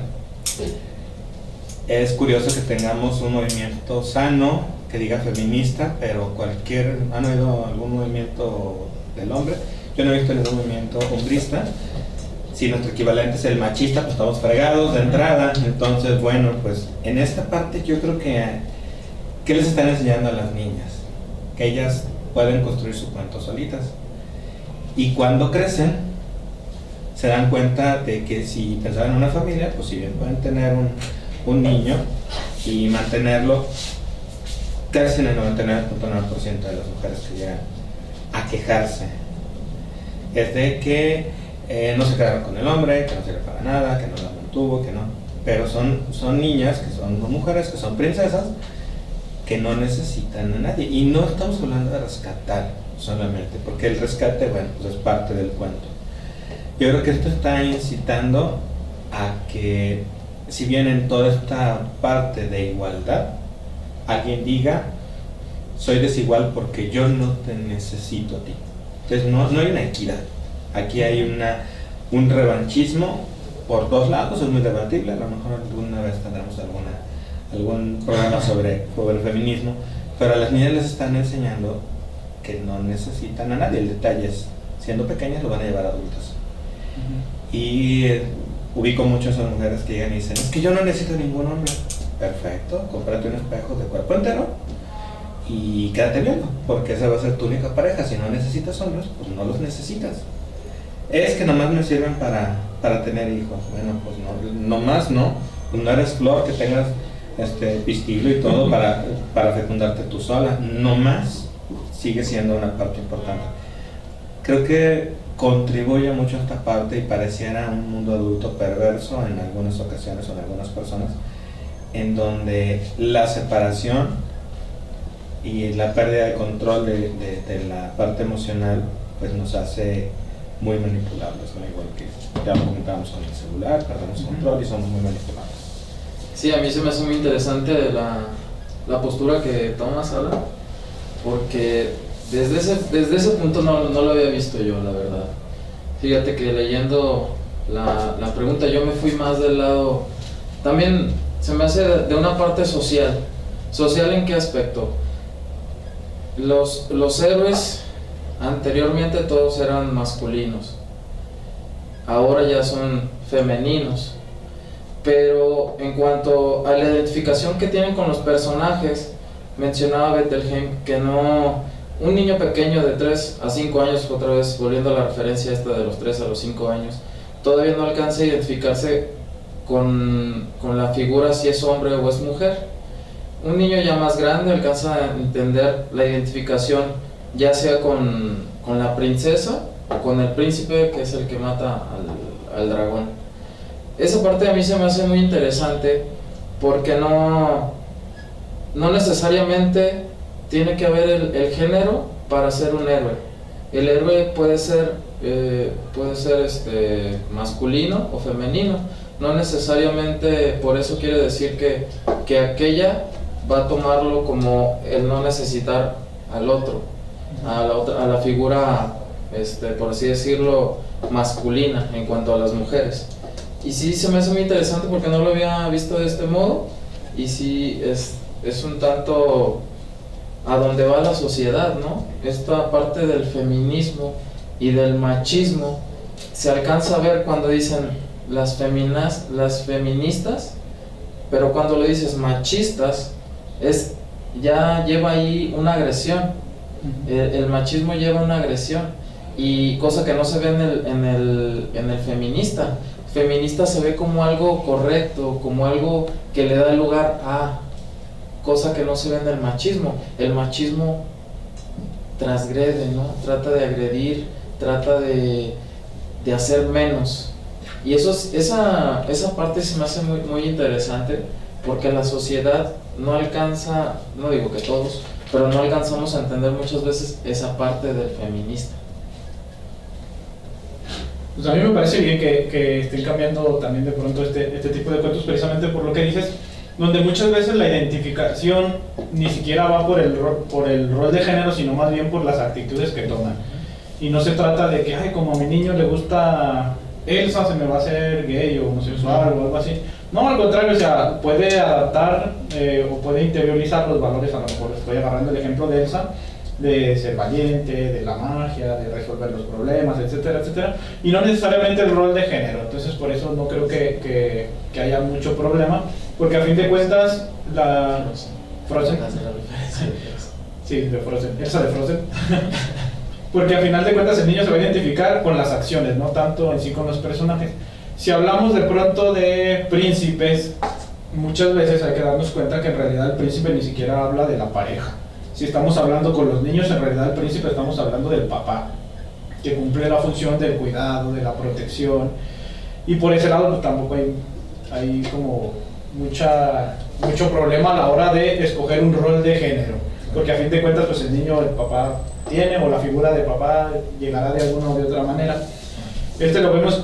es curioso que tengamos un movimiento sano que diga feminista, pero ¿han oído algún movimiento del hombre? Yo no he visto ningún movimiento hombrista. Si nuestro equivalente es el machista, pues estamos fregados de entrada. Entonces, bueno, pues en esta parte yo creo que ¿qué les están enseñando a las niñas? Que ellas pueden construir su cuento solitas y cuando crecen se dan cuenta de que si pensaban en una familia, pues si bien pueden tener un niño y mantenerlo, casi en el 99.9% de las mujeres que llegan a quejarse es de que no se quedaron con el hombre, que no sirve para nada, que no la mantuvo, que no. Pero son niñas, que son mujeres, que son princesas, que no necesitan a nadie. Y no estamos hablando de rescatar solamente, porque el rescate, bueno, pues es parte del cuento. Yo creo que esto está incitando a que, si bien en toda esta parte de igualdad, alguien diga, soy desigual porque yo no te necesito a ti. Entonces no hay una equidad. Aquí hay un revanchismo por dos lados, es muy debatible, a lo mejor alguna vez tendremos algún programa sobre el feminismo, pero a las niñas les están enseñando que no necesitan a nadie. El detalle es, siendo pequeñas lo van a llevar a adultas. Y ubico mucho a esas mujeres que llegan y dicen, es que yo no necesito ningún hombre. Perfecto, cómprate un espejo de cuerpo entero y quédate viendo, porque esa va a ser tu única pareja. Si no necesitas hombres, pues no los necesitas. Es que nomás me sirven para tener hijos. Bueno, pues no, nomás no. Pues no eres flor que tengas pistilo y todo para fecundarte tú sola. Nomás sigue siendo una parte importante. Creo que contribuye mucho a esta parte y pareciera un mundo adulto perverso en algunas ocasiones o en algunas personas, en donde la separación y la pérdida de control de la parte emocional pues nos hace muy manipulables, ¿no? Igual que ya lo comentábamos con el celular, perdemos control y somos muy manipulables. Sí, a mí se me hace muy interesante la postura que tomas, Alan, porque desde ese punto no lo había visto yo, la verdad. Fíjate que leyendo la pregunta yo me fui más del lado, también se me hace de una parte social. ¿Social en qué aspecto? Los héroes anteriormente todos eran masculinos, ahora ya son femeninos, pero en cuanto a la identificación que tienen con los personajes, mencionaba Bettelheim que no, un niño pequeño de 3 a 5 años, otra vez volviendo a la referencia esta de los 3 a los 5 años, todavía no alcanza a identificarse con la figura si es hombre o es mujer. Un niño ya más grande alcanza a entender la identificación, ya sea con la princesa o con el príncipe, que es el que mata al dragón. Esa parte a mí se me hace muy interesante porque no necesariamente tiene que haber el género para ser un héroe. El héroe puede ser masculino o femenino. No necesariamente por eso quiere decir que aquella va a tomarlo como el no necesitar al otro, a la figura por así decirlo, masculina en cuanto a las mujeres. Y sí se me hace muy interesante porque no lo había visto de este modo, y sí es un tanto a donde va la sociedad, ¿no? Esta parte del feminismo y del machismo se alcanza a ver cuando dicen las feministas, pero cuando le dices machistas, ya lleva ahí una agresión. El machismo lleva una agresión, y cosa que no se ve en el feminista. Feminista se ve como algo correcto, como algo que le da lugar a, cosa que no se ve en el machismo. El machismo transgrede, ¿no? Trata de agredir, trata de hacer menos. Y esa parte se me hace muy, muy interesante, porque la sociedad no alcanza, no digo que todos, pero no alcanzamos a entender muchas veces esa parte del feminista. Pues a mí me parece bien que estén cambiando también de pronto este tipo de cuentos, precisamente por lo que dices, donde muchas veces la identificación ni siquiera va por el rol de género, sino más bien por las actitudes que toman. Y no se trata de que, ay, como a mi niño le gusta Elsa, se me va a hacer gay o homosexual o algo así. No, al contrario, o sea, puede adaptar o puede interiorizar los valores. A lo mejor estoy agarrando el ejemplo de Elsa, de ser valiente, de la magia, de resolver los problemas, etcétera, etcétera, y no necesariamente el rol de género. Entonces por eso no creo que haya mucho problema, porque a fin de cuentas Frozen. Sí, de Frozen, Elsa de Frozen. Porque a final de cuentas el niño se va a identificar con las acciones, no tanto en sí con los personajes. Si hablamos de pronto de príncipes, muchas veces hay que darnos cuenta que en realidad el príncipe ni siquiera habla de la pareja. Si estamos hablando con los niños, en realidad el príncipe estamos hablando del papá, que cumple la función del cuidado, de la protección, y por ese lado pues, tampoco hay como mucho problema a la hora de escoger un rol de género, porque a fin de cuentas pues el niño, el papá tiene, o la figura de papá llegará de alguna o de otra manera. Lo vemos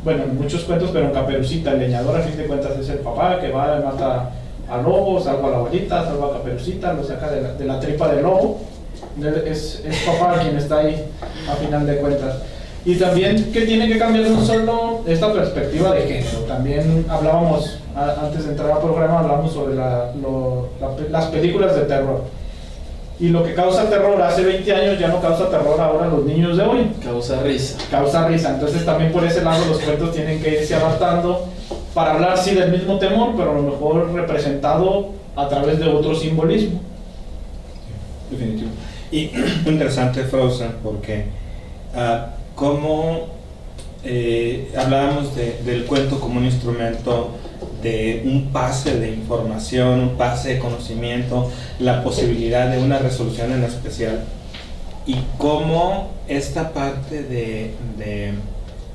en muchos cuentos, pero en Caperucita, el leñador a fin de cuentas es el papá que va y mata al lobo, salva a la abuelita, salva a Caperucita, lo saca de la tripa del lobo. Es papá quien está ahí a final de cuentas. Y también que tiene que cambiar no solo esta perspectiva de género. También hablábamos, antes de entrar al programa, hablamos sobre las películas de terror. Y lo que causa terror hace 20 años ya no causa terror ahora a los niños de hoy. Causa risa. Causa risa. Entonces también por ese lado los cuentos tienen que irse adaptando para hablar sí del mismo temor, pero a lo mejor representado a través de otro simbolismo. Definitivo. Y interesante Frozen porque como hablábamos del cuento como un instrumento de un pase de información, un pase de conocimiento, la posibilidad de una resolución en especial, y cómo esta parte de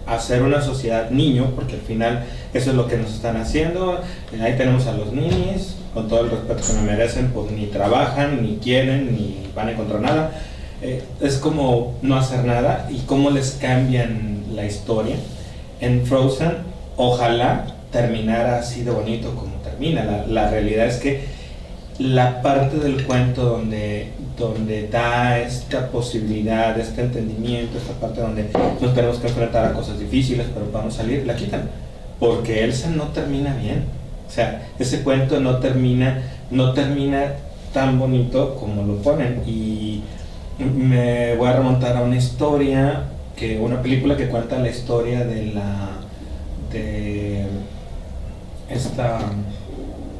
hacer una sociedad niño, porque al final eso es lo que nos están haciendo. Ahí tenemos a los ninis, con todo el respeto que me merecen, pues ni trabajan, ni quieren, ni van a encontrar nada. Es como no hacer nada, y cómo les cambian la historia. En Frozen, ojalá terminara así de bonito como termina. La realidad es que la parte del cuento donde da esta posibilidad, este entendimiento, esta parte donde nos tenemos que enfrentar a cosas difíciles, pero vamos a salir, la quitan. Porque Elsa no termina bien. O sea, ese cuento no termina tan bonito como lo ponen. Y me voy a remontar a una película que cuenta la historia de esta,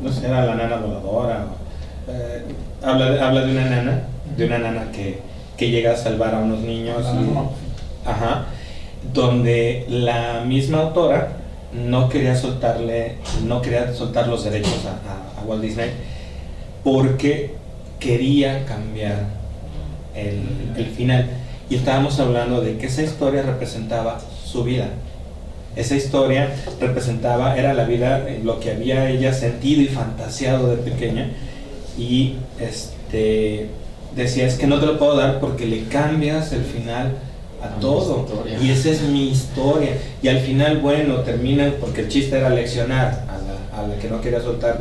no sé, era la nana voladora. Habla de una nana que llega a salvar a unos niños, donde la misma autora no quería soltar los derechos a Walt Disney, porque quería cambiar el final. Y estábamos hablando de que esa historia representaba su vida. Esa historia era la vida, lo que había ella sentido y fantaseado de pequeña, y decía, es que no te lo puedo dar porque le cambias el final a todo, y esa es mi historia. Y al final, bueno, terminan, porque el chiste era leccionar a la que no quería soltar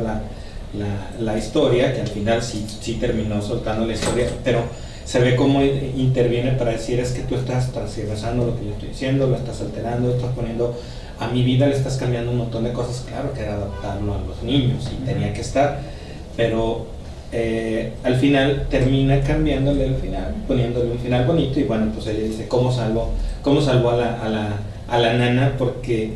la historia, que al final sí terminó soltando la historia, pero se ve cómo interviene para decir es que tú estás transversando lo que yo estoy diciendo, lo estás alterando, estás poniendo a mi vida, le estás cambiando un montón de cosas. Claro que era adaptarlo a los niños y tenía que estar, pero al final termina cambiándole el final, poniéndole un final bonito. Y bueno, pues ella dice cómo salvó a la nana, porque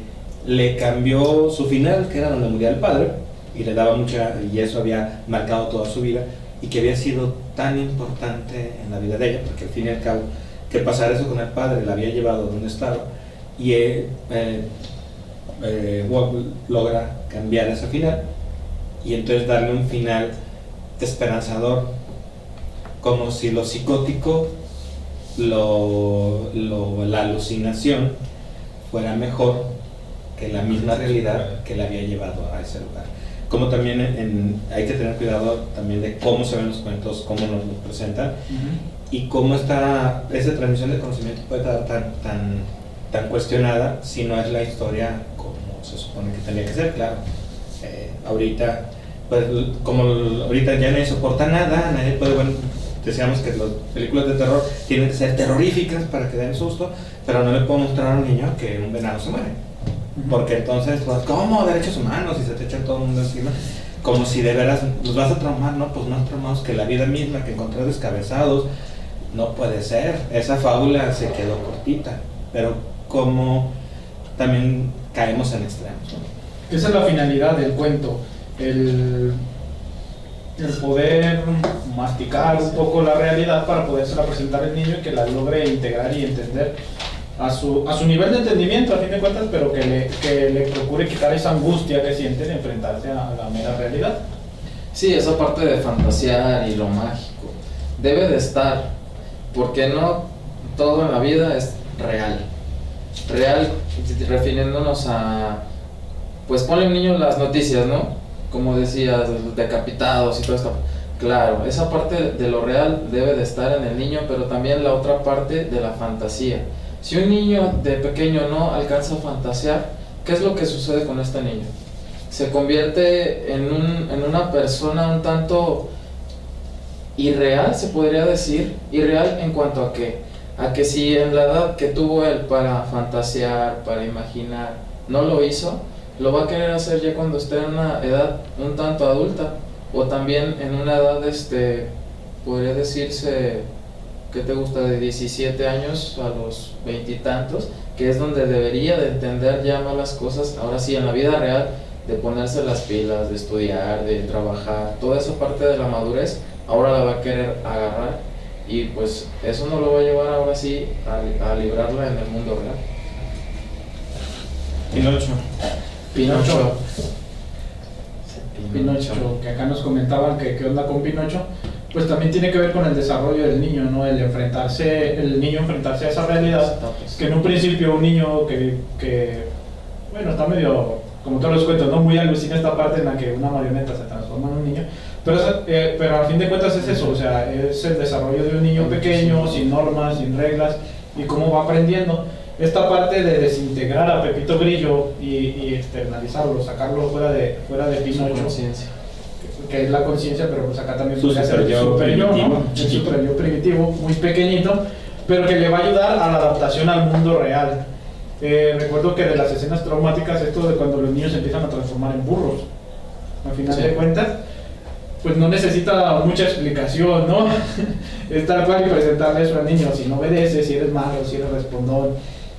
le cambió su final, que era donde moría el padre, y le daba mucha, y eso había marcado toda su vida, y que había sido tan importante en la vida de ella, porque al fin y al cabo, que pasar eso con el padre la había llevado donde estaba, y él logra cambiar ese final, y entonces darle un final esperanzador, como si lo psicótico, la alucinación fuera mejor que la misma realidad que le había llevado a ese lugar. Como también hay que tener cuidado también de cómo se ven los cuentos, cómo nos los presentan, y cómo esa transmisión de conocimiento puede estar tan cuestionada si no es la historia como se supone que tendría que ser. Claro, ahorita, pues como ahorita ya nadie soporta nada, nadie puede, bueno, decíamos que las películas de terror tienen que ser terroríficas para que den susto, pero no le puedo mostrar a un niño que un venado se muere, porque entonces, pues, ¿cómo? Derechos humanos, y se te echa todo el mundo encima, como si de veras los vas a traumar. No, pues más traumados que la vida misma, que encontrar descabezados. No puede ser, esa fábula se quedó cortita, pero como también caemos en extremos, ¿no? Esa es la finalidad del cuento, el poder masticar un poco la realidad para podérsela presentar al niño y que la logre integrar y entender a su nivel de entendimiento, a fin de cuentas, pero que le procure quitar esa angustia que siente de enfrentarse a la mera realidad. Sí, esa parte de fantasear y lo mágico debe de estar, porque no todo en la vida es real, refiriéndonos a, pues ponle a un niño las noticias, ¿no? Como decías, decapitados y todo esto. Claro, esa parte de lo real debe de estar en el niño, pero también la otra parte de la fantasía. Si un niño de pequeño no alcanza a fantasear, ¿qué es lo que sucede con este niño? Se convierte en una persona un tanto irreal, se podría decir. Irreal en cuanto a qué, a que si en la edad que tuvo él para fantasear, para imaginar, no lo hizo, lo va a querer hacer ya cuando esté en una edad un tanto adulta, o también en una edad, podría decirse, ¿qué te gusta? De 17 años a los 20 y tantos, que es donde debería de entender ya más las cosas, ahora sí, en la vida real, de ponerse las pilas, de estudiar, de trabajar, toda esa parte de la madurez, ahora la va a querer agarrar, y pues eso no lo va a llevar ahora sí a librarla en el mundo real. Pinocho, que acá nos comentaban que qué onda con Pinocho, pues también tiene que ver con el desarrollo del niño, ¿no? El niño enfrentarse a esa realidad, que en un principio un niño que bueno, está medio, como todos los cuentos, ¿no? Muy alucina esta parte en la que una marioneta se transforma en un niño, pero al fin de cuentas es eso, o sea, es el desarrollo de un niño pequeño, sin normas, sin reglas, y cómo va aprendiendo. Esta parte de desintegrar a Pepito Grillo y externalizarlo, sacarlo fuera de Pinocho, que es la conciencia, pero pues acá también podría ser el super-yo, ¿no? El super-yo primitivo, muy pequeñito, pero que le va a ayudar a la adaptación al mundo real. Recuerdo que de las escenas traumáticas, esto de cuando los niños se empiezan a transformar en burros, al final de cuentas, pues no necesita mucha explicación, ¿no? Es tal cual y presentarle eso al niño. Si no obedeces, si eres malo, si eres respondón,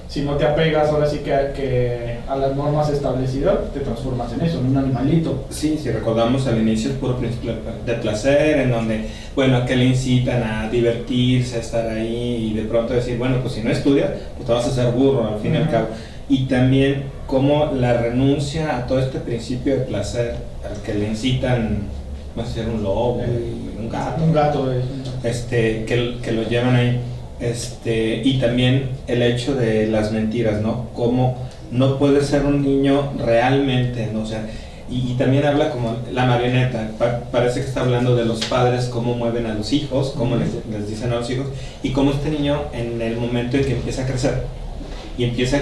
si no te apegas ahora sí que a las normas establecidas, te transformas en eso, en un animalito. Sí, si recordamos al inicio es puro principio de placer, en donde, bueno, que le incitan a divertirse, a estar ahí, y de pronto decir, bueno, pues si no estudias, pues te vas a hacer burro al fin y al cabo. Y también como la renuncia a todo este principio de placer, al que le incitan, va a ser un lobo, un gato, que lo llevan ahí. Y también el hecho de las mentiras, ¿no? Como no puede ser un niño realmente, ¿no? O sea, y también habla como la marioneta, parece que está hablando de los padres, cómo mueven a los hijos, cómo les dicen a los hijos, y cómo este niño en el momento en que empieza a crecer, y empieza a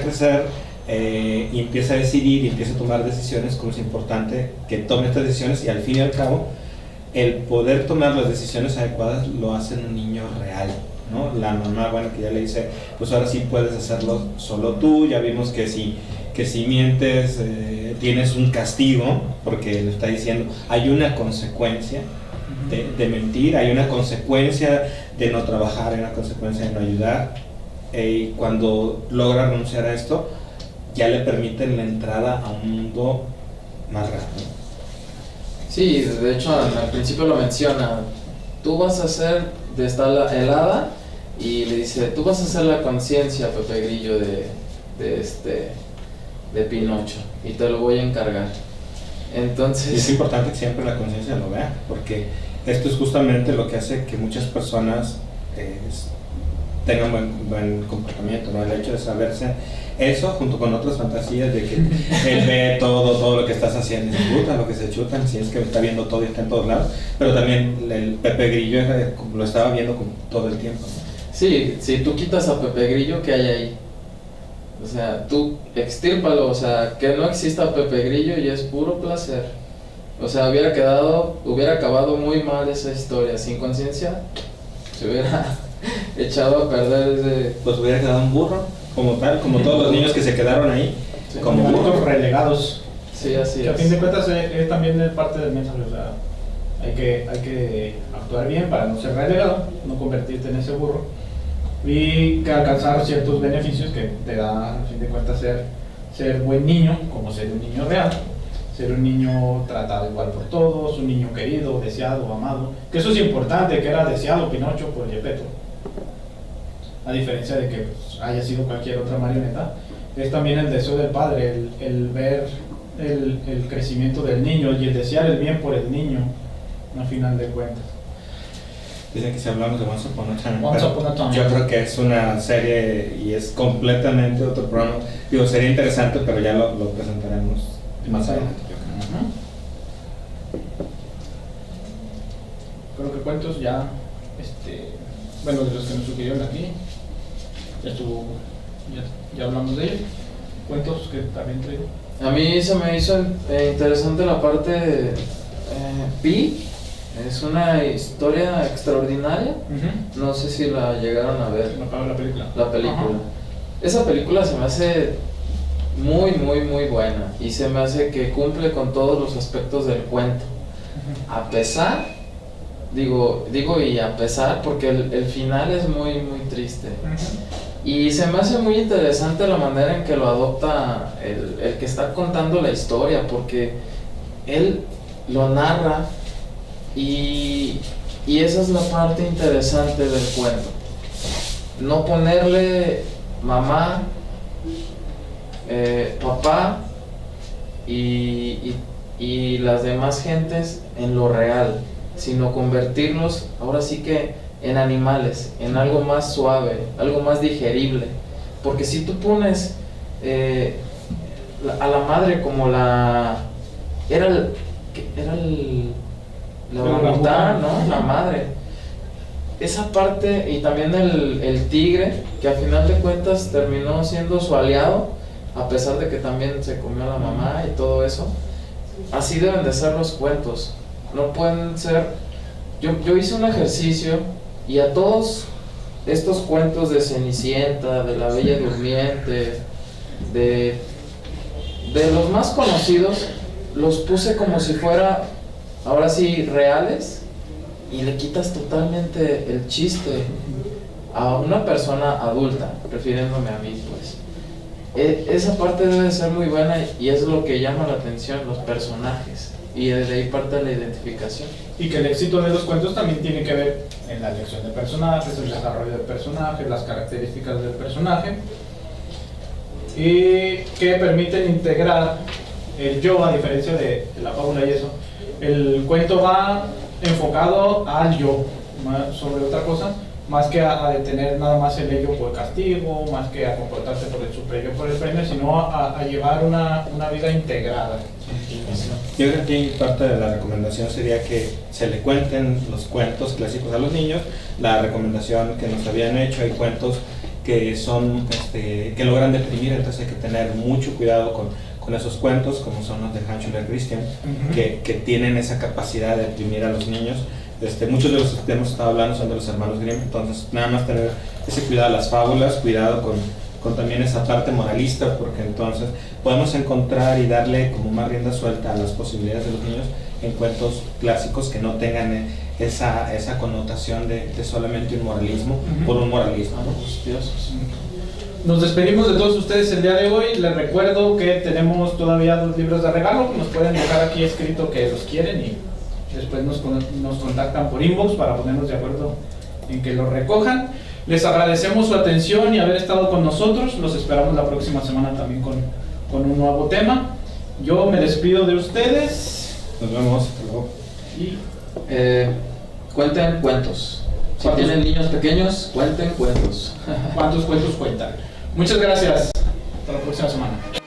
decidir y empieza a tomar decisiones, como es importante que tome estas decisiones, y al fin y al cabo el poder tomar las decisiones adecuadas lo hace en un niño real, ¿no? La mamá, bueno, que ya le dice, pues ahora sí puedes hacerlo solo tú, ya vimos que si mientes tienes un castigo, porque le está diciendo, hay una consecuencia de mentir, hay una consecuencia de no trabajar, hay una consecuencia de no ayudar, y cuando logra renunciar a esto, ya le permiten la entrada a un mundo más rápido. Sí, de hecho al principio lo menciona, tú vas a ser de esta helada, y le dice, tú vas a ser la conciencia, Pepe Grillo, de Pinocho, y te lo voy a encargar. Entonces... Y es importante que siempre la conciencia lo vea, porque esto es justamente lo que hace que muchas personas tengan buen comportamiento, ¿no? El hecho de saberse eso, junto con otras fantasías de que él ve todo lo que estás haciendo, y disfruta lo que se chutan, si es que está viendo todo y está en todos lados, pero también el Pepe Grillo lo estaba viendo todo el tiempo, ¿no? Sí, si tú quitas a Pepe Grillo, ¿qué hay ahí? O sea, tú extírpalo, o sea, que no exista Pepe Grillo y es puro placer. O sea, hubiera acabado muy mal esa historia. Sin conciencia, se hubiera echado a perder ese... Pues hubiera quedado un burro, como todos los niños que se quedaron ahí, Sí, como burros relegados. Sí, así Que a es. fin de cuentas es también parte del mensaje, o sea, hay que actuar bien para no ser relegado, no convertirte en ese burro y que alcanzar ciertos beneficios que te da, a fin de cuentas, ser buen niño, como ser un niño real, ser un niño tratado igual por todos, un niño querido, deseado, amado, que eso es importante, que era deseado Pinocho por Geppetto, a diferencia de que pues, haya sido cualquier otra marioneta. Es también el deseo del padre, el ver el crecimiento del niño y el desear el bien por el niño, a final de cuentas. Dicen que si hablamos de Once Upon a Time, Once Upon a Time. yo creo que es una serie y es completamente otro programa. Digo, sería interesante, pero ya lo presentaremos más adelante, yo creo. Creo que cuentos ya, bueno, de los que nos sugirieron aquí, ya estuvo, ya hablamos de ellos. Cuentos que también traigo. A mí se me hizo interesante la parte Pi. Es una historia extraordinaria. No sé si la llegaron a ver. La película. La película. Ajá. Esa película se me hace muy, muy, muy buena. Y se me hace que cumple con todos los aspectos del cuento. A pesar, digo y a pesar, porque el final es muy, muy triste. Y se me hace muy interesante la manera en que lo adopta el que está contando la historia, porque él lo narra. Y esa es la parte interesante del cuento. No ponerle mamá, papá y las demás gentes en lo real, sino convertirlos ahora sí que en animales, en algo más suave, algo más digerible. Porque si tú pones a la madre como la orangutan, ¿no? La madre. Esa parte, y también el tigre, que al final de cuentas terminó siendo su aliado, a pesar de que también se comió a la mamá y todo eso. Así deben de ser los cuentos. No pueden ser... Yo hice un ejercicio y a todos estos cuentos de Cenicienta, de la Bella Durmiente, de los más conocidos, los puse como si fuera... ahora sí, reales, y le quitas totalmente el chiste a una persona adulta, refiriéndome a mí, pues. Esa parte debe ser muy buena y es lo que llama la atención, los personajes, y desde ahí parte la identificación. Y que el éxito de los cuentos también tiene que ver en la elección de personajes, el desarrollo del personaje, las características del personaje, y que permiten integrar el yo, a diferencia de la fábula y eso. El cuento va enfocado al yo, sobre otra cosa, más que a detener nada más el ello por castigo, más que a comportarse por el superyo por el premio, sino a llevar una vida integrada. Yo creo que parte de la recomendación sería que se le cuenten los cuentos clásicos a los niños. La recomendación que nos habían hecho, hay cuentos que son que logran deprimir, entonces hay que tener mucho cuidado con esos cuentos, como son los de Hans Schüler Christian, Ujú. que tienen esa capacidad de oprimir a los niños. Muchos de los que hemos estado hablando son de los hermanos Grimm, entonces nada más tener ese cuidado de las fábulas, cuidado con también esa parte moralista, porque entonces podemos encontrar y darle como más rienda suelta a las posibilidades de los niños en cuentos clásicos que no tengan esa connotación de solamente un moralismo por un moralismo, ¿no? Nos despedimos de todos ustedes el día de hoy. Les recuerdo que tenemos todavía 2 libros de regalo. Nos pueden dejar aquí escrito que los quieren y después nos contactan por inbox para ponernos de acuerdo en que los recojan. Les agradecemos su atención y haber estado con nosotros. Los esperamos la próxima semana también con un nuevo tema. Yo me despido de ustedes. Nos vemos. Hasta luego. Y Cuenten cuentos. Si ¿Cuántos? tienen niños pequeños, cuenten cuentos. ¿cuántos cuentos cuentan? Muchas gracias. Hasta la próxima semana.